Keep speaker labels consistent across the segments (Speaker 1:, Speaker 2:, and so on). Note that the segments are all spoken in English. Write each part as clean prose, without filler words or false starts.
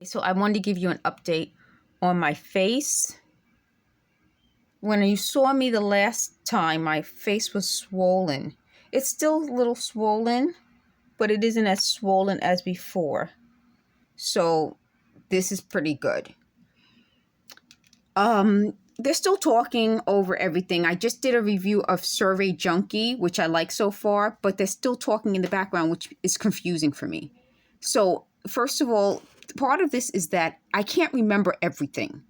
Speaker 1: So I wanted to give you an update on my face. When you saw me the last time, my face was swollen. It's still a little swollen, but it isn't as swollen as before. So this is pretty good. They're still talking over everything. I just did a review of Survey Junkie, which I like so far, but they're still talking in the background, which is confusing for me. So first of all, part of this is that I can't remember everything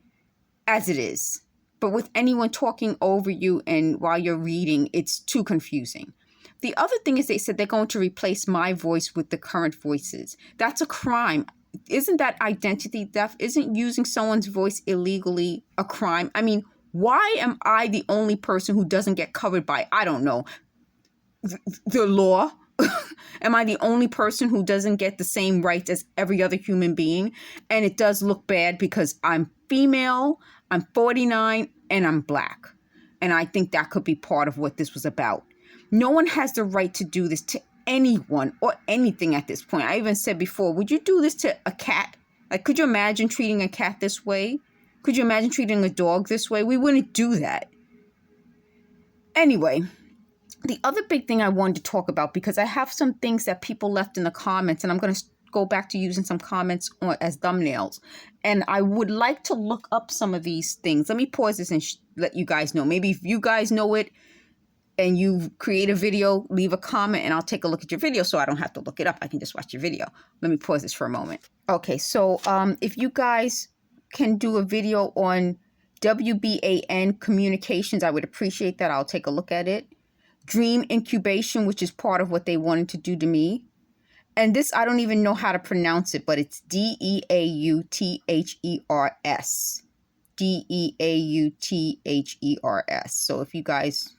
Speaker 1: as it is. But with anyone talking over you and while you're reading, it's too confusing. The other thing is they said they're going to replace my voice with the current voices. That's a crime. Isn't that identity theft? Isn't using someone's voice illegally a crime? I mean, why am I the only person who doesn't get covered by, I don't know, the law? Am I the only person who doesn't get the same rights as every other human being? And it does look bad because I'm female, I'm 49, and I'm black. And I think that could be part of what this was about. No one has the right to do this to anyone or anything at this point. I even said before, would you do this to a cat? Like, could you imagine treating a cat this way? Could you imagine treating a dog this way? We wouldn't do that. Anyway, the other big thing I wanted to talk about, because I have some things that people left in the comments, and I'm going to go back to using some comments as thumbnails. And I would like to look up some of these things. Let me pause this and let you guys know. Maybe if you guys know it and you create a video, leave a comment and I'll take a look at your video so I don't have to look it up. I can just watch your video. Let me pause this for a moment. Okay, so if you guys can do a video on WBAN communications, I would appreciate that. I'll take a look at it. Dream incubation, which is part of what they wanted to do to me. And this, I don't even know how to pronounce it, but it's DEAUTHERS. DEAUTHERS. So if you guys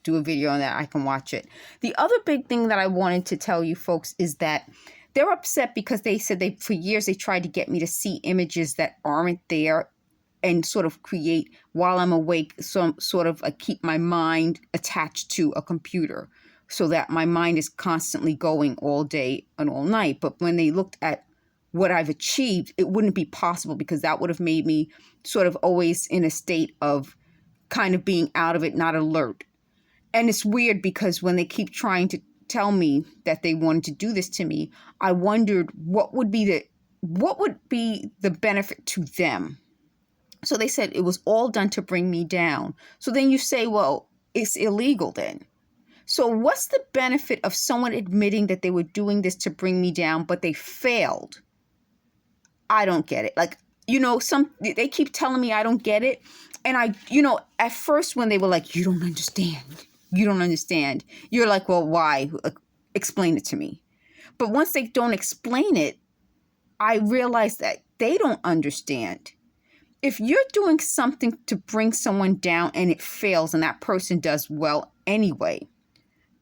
Speaker 1: do a video on that, I can watch it. The other big thing that I wanted to tell you folks is that they're upset because they said for years they tried to get me to see images that aren't there and sort of create, while I'm awake, some sort of keep my mind attached to a computer so that my mind is constantly going all day and all night. But when they looked at what I've achieved, it wouldn't be possible because that would have made me sort of always in a state of kind of being out of it, not alert. And it's weird because when they keep trying to tell me that they wanted to do this to me, I wondered what would be the benefit to them. So they said it was all done to bring me down. So then you say, well, it's illegal then. So what's the benefit of someone admitting that they were doing this to bring me down, but they failed? I don't get it. Like, they keep telling me I don't get it. And at first when they were like, you don't understand. You don't understand. You're like, well, why? Explain it to me. But once they don't explain it, I realize that they don't understand. If you're doing something to bring someone down and it fails and that person does well anyway,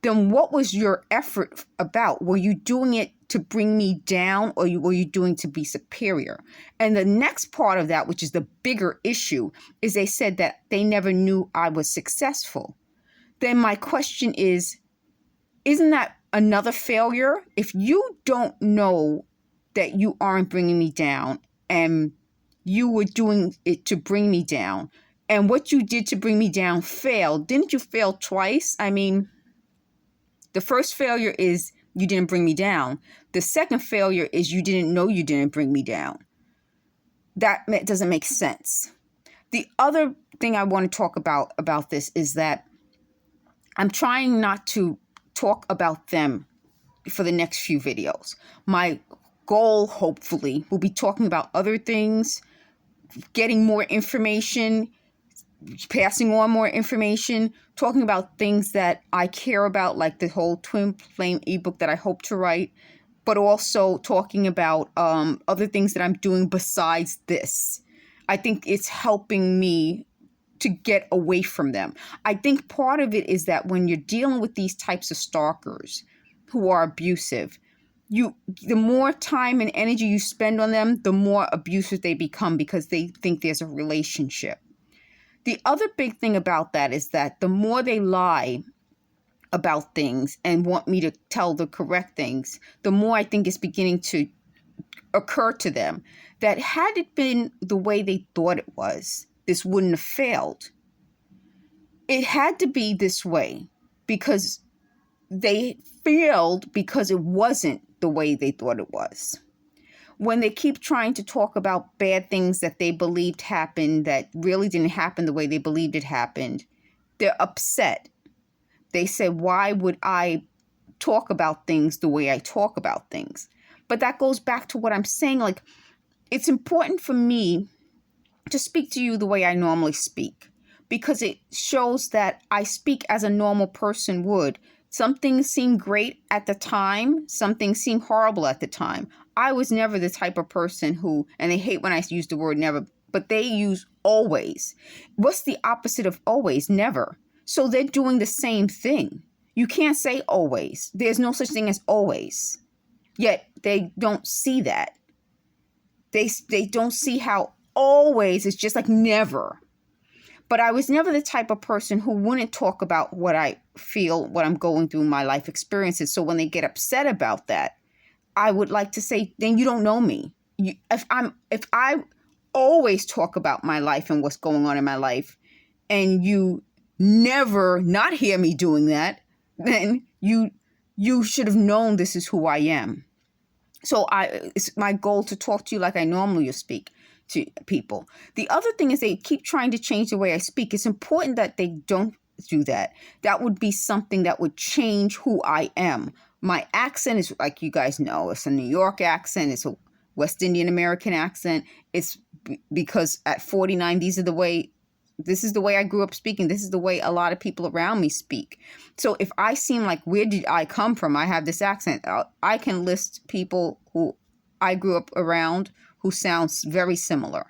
Speaker 1: then what was your effort about? Were you doing it to bring me down or were you doing to be superior? And the next part of that, which is the bigger issue, is they said that they never knew I was successful. Then my question is, isn't that another failure? If you don't know that you aren't bringing me down and you were doing it to bring me down, and what you did to bring me down failed, didn't you fail twice? I mean, the first failure is you didn't bring me down. The second failure is you didn't know you didn't bring me down. That doesn't make sense. The other thing I want to talk about this is that I'm trying not to talk about them for the next few videos. My goal, hopefully, will be talking about other things, getting more information, passing on more information, talking about things that I care about, like the whole twin flame ebook that I hope to write, but also talking about other things that I'm doing besides this. I think it's helping me to get away from them. I think part of it is that when you're dealing with these types of stalkers who are abusive, the more time and energy you spend on them, the more abusive they become because they think there's a relationship. The other big thing about that is that the more they lie about things and want me to tell the correct things, the more I think it's beginning to occur to them that had it been the way they thought it was, this wouldn't have failed. It had to be this way because they failed because it wasn't the way they thought it was. When they keep trying to talk about bad things that they believed happened that really didn't happen the way they believed it happened, they're upset. They say, why would I talk about things the way I talk about things? But that goes back to what I'm saying. Like, it's important for me to speak to you the way I normally speak, because it shows that I speak as a normal person would. Some things seem great at the time. Some things seem horrible at the time. I was never the type of person who, and they hate when I use the word never, but they use always. What's the opposite of always? Never. So they're doing the same thing. You can't say always. There's no such thing as always. Yet they don't see that. They don't see how always is just like never. But I was never the type of person who wouldn't talk about what I feel, what I'm going through, my life experiences. So when they get upset about that, I would like to say, then you don't know me. If I always talk about my life and what's going on in my life, and you never not hear me doing that, then you should have known this is who I am. So it's my goal to talk to you like I normally speak to people. The other thing is they keep trying to change the way I speak. It's important that they don't do that. That would be something that would change who I am. My accent is, like you guys know, it's a New York accent. It's a West Indian American accent. It's because at 49, this is the way I grew up speaking. This is the way a lot of people around me speak. So if I seem like, where did I come from? I have this accent. I can list people who I grew up around who sounds very similar.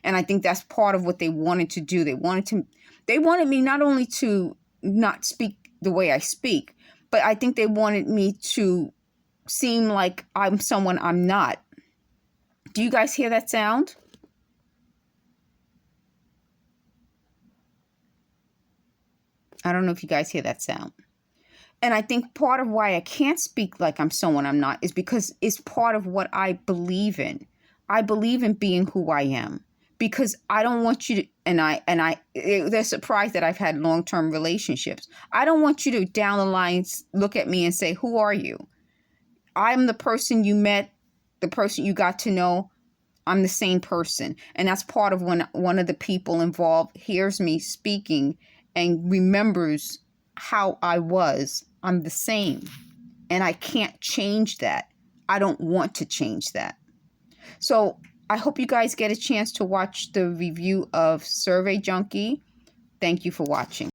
Speaker 1: And I think that's part of what they wanted to do. They wanted me not only to not speak the way I speak, but I think they wanted me to seem like I'm someone I'm not. Do you guys hear that sound? I don't know if you guys hear that sound. And I think part of why I can't speak like I'm someone I'm not is because it's part of what I believe in. I believe in being who I am, because I don't want you to, they're surprised that I've had long-term relationships. I don't want you to down the line look at me and say, who are you? I'm the person you met, the person you got to know. I'm the same person. And that's part of when one of the people involved hears me speaking and remembers how I was. I'm the same. And I can't change that. I don't want to change that. So I hope you guys get a chance to watch the review of Survey Junkie. Thank you for watching.